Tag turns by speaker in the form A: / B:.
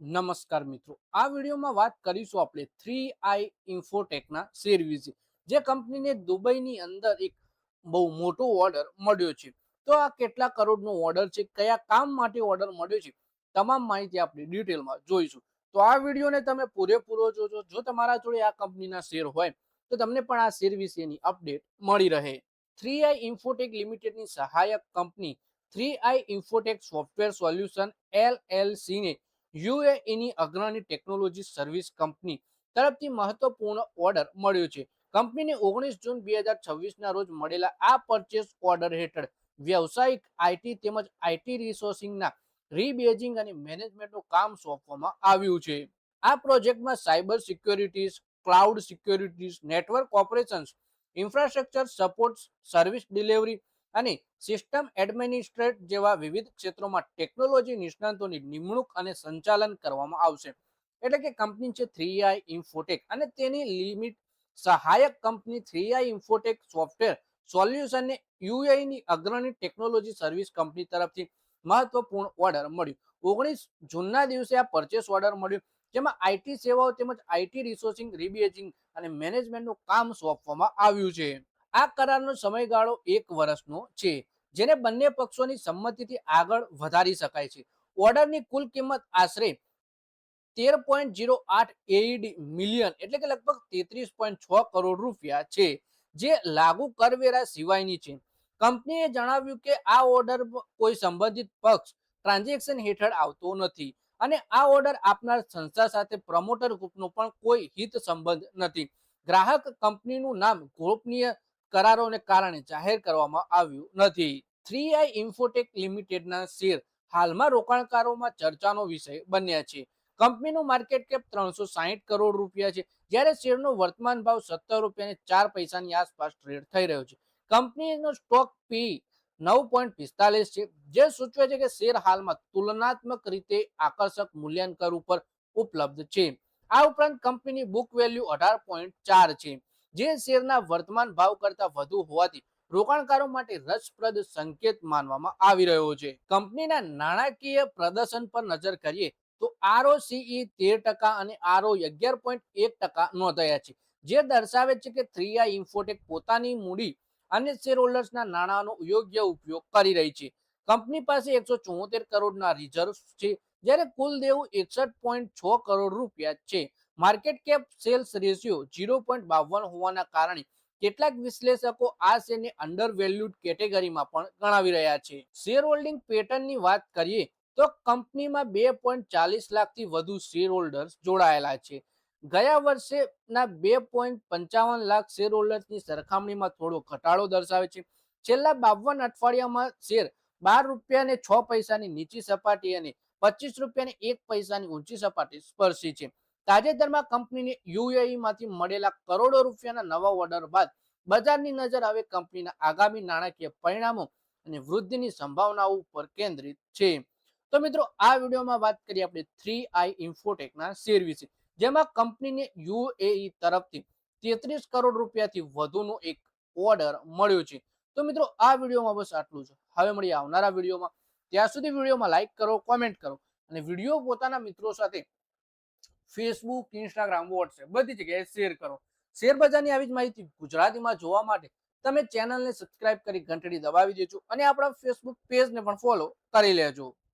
A: નમસ્કાર મિત્રો, આ વિડીયોમાં વાત કરીશું આપણે 3i ઇન્ફોટેકના શેર વિશે, જે કંપનીને દુબઈની અંદર એક બહુ મોટો ઓર્ડર મળ્યો છે. તો આ કેટલા કરોડનો ઓર્ડર છે, કયા કામ માટે ઓર્ડર મળ્યો છે, તમામ માહિતી આપણે ડિટેલમાં જોઈશું. તો આ વિડીયોને તમે પૂરેપૂરો જોજો. જો તમારા જોડે આ કંપનીના શેર હોય તો તમને પણ આ શેર વિશેની અપડેટ મળી રહે. 3i ઇન્ફોટેક લિમિટેડની સહાયક company 3i Infotech software solution LLC ને યુએઈની અગ્રણી ટેકનોલોજી સર્વિસ કંપની તરફથી મહત્વપૂર્ણ ઓર્ડર મળ્યો છે. કંપનીને 19 જૂન 2026ના રોજ મળેલા આ પરચેસ ઓર્ડર હેઠળ વ્યવસાયિક આઈટી તેમજ આઈટી રિસોર્સિંગના રીબેજિંગ અને મેનેજમેન્ટનું કામ સોંપવામાં આવ્યું છે. આ પ્રોજેક્ટમાં cyber securities, cloud securities, network operations, infrastructure support, service delivery અને સિસ્ટમ એડમિનિસ્ટ્રેટ જેવા વિવિધ ક્ષેત્રોમાં ટેકનોલોજી નિષ્ણાતોની નિમણૂક અને સંચાલન કરવામાં આવશે. એટલે કે કંપની છે 3i ઇન્ફોટેક અને તેની લિમિટ સહાયક કંપની 3i ઇન્ફોટેક સોફ્ટવેર સોલ્યુશનને યુએઈની અગ્રણી ટેકનોલોજી સર્વિસ કંપની તરફથી મહત્વપૂર્ણ ઓર્ડર મળ્યું. 19 જૂનના દિવસે આ પરચેસ ઓર્ડર મળ્યું, જેમાં આઈટી સેવાઓ તેમજ આઈટી રિસોર્સિંગ, રીબેજિંગ અને મેનેજમેન્ટનું કામ સોંપવામાં આવ્યું છે. આ કરારનો સમયગાળો 1 વર્ષનો છે, જેને બંને પક્ષોની સંમતિથી આગળ વધારી શકાય છે. ઓર્ડરની કુલ કિંમત આશરે 13.08 એઈડી મિલિયન એટલે કે લગભગ 33.6 કરોડ રૂપિયા છે, જે લાગુ કરવેરા સિવાયની છે. કંપનીએ જણાવ્યું કે આ ઓર્ડર કોઈ સંબંધિત પક્ષ ટ્રાન્ઝેક્શન હેઠળ આવતો નથી અને આ ઓર્ડર આપનાર સંસ્થા સાથે પ્રમોટર ગ્રુપનો પણ કોઈ હિત સંબંધ નથી. ગ્રાહક કંપનીનું નામ ગોપનીય કરારોને કારણે જાહેર કરવામાં આવ્યું નથી. 3i ઇન્ફોટેક લિમિટેડના શેર હાલમાં રોકાણકારોમાં ચર્ચાનો વિષય બન્યા છે. કંપનીનું માર્કેટ કેપ 360 કરોડ રૂપિયા છે, જ્યારે શેરનો વર્તમાન ભાવ 17 રૂપિયા અને 4 પૈસાની આસપાસ ટ્રેડ થઈ રહ્યો છે. કંપનીનો સ્ટોક પી 9.45 છે, જે સૂચવે છે કે શેર હાલમાં તુલનાત્મક રીતે આકર્ષક મૂલ્યાંકન ઉપર ઉપલબ્ધ છે. આ ઉપરાંત કંપનીની બુક વેલ્યુ 18.4 છે, જે શેરના વર્તમાન ભાવ કરતાં વધુ હોવાથી રોકાણકારો માટે રસપ્રદ સંકેત માનવામાં આવી રહ્યો છે. કંપનીના નાણાકીય પ્રદર્શન પર નજર કરીએ તો આરઓસીઈ 13% અને આરઓઈ 11.1% નોંધાયા છે, જે દર્શાવે છે કે 3i ઇન્ફોટેક પોતાની મૂડી અને શેરહોલ્ડર્સના નાણાંનો યોગ્ય ઉપયોગ કરી રહી છે. કંપની પાસે 174 કરોડના રિઝર્વ છે, જ્યારે કુલ દેવું 61.6 કરોડ રૂપિયા છે. માર્કેટ કેપ સેલ્સ રેશિયો 0.52 હોવાના કારણે કેટલાક વિશ્લેષકો આ શેરને અંડર વેલ્યુડ કેટેગરીમાં પણ ગણાવી રહ્યા છે. શેર હોલ્ડિંગ પેટર્નની વાત કરીએ તો કંપનીમાં 2.40 લાખથી વધુ શેર હોલ્ડર્સ જોડાયેલા છે. ગયા વર્ષેના 2.55 લાખ શેર હોલ્ડર્સની સરખામણીમાં થોડો ઘટાડો દર્શાવે છે. છેલ્લા 52 અઠવાડિયામાં શેર 12 રૂપિયા અને 6 પૈસાની નીચી સપાટી અને 25 રૂપિયા અને 1 પૈસાની ઊંચી સપાટી સ્પર્શી છે. તાજેતરમાં કંપનીને યુએઈમાંથી મળેલા કરોડો રૂપિયાના નવા ઓર્ડર બાદ બજારની નજર હવે કંપનીના આગામી નાણાકીય પરિણામો અને વૃદ્ધિની સંભાવનાઓ ઉપર કેન્દ્રિત છે. તો મિત્રો, આ વિડીયોમાં વાત કરીએ આપણે 3i ઇન્ફોટેકના શેર વિશે, જેમાં કંપનીને યુએઈ તરફથી 33 કરોડ રૂપિયાથી વધુનો એક ઓર્ડર મળ્યો છે. તો મિત્રો, આ વિડીયોમાં બસ આટલું છે. હવે મળીએ આવનારા વિડીયોમાં. ત્યાં સુધી વિડીયોમાં લાઈક કરો, કોમેન્ટ કરો અને વિડીયો પોતાના મિત્રો સાથે ફેસબુક, ઇન્સ્ટાગ્રામ, વોટ્સએપ બધી જગ્યાએ શેર કરો. શેર બજારની આવી જ માહિતી ગુજરાતીમાં જોવા માટે તમે ચેનલને સબસ્ક્રાઇબ કરી ઘંટડી દબાવી દેજો અને આપણા ફેસબુક પેજને પણ ફોલો કરી લેજો.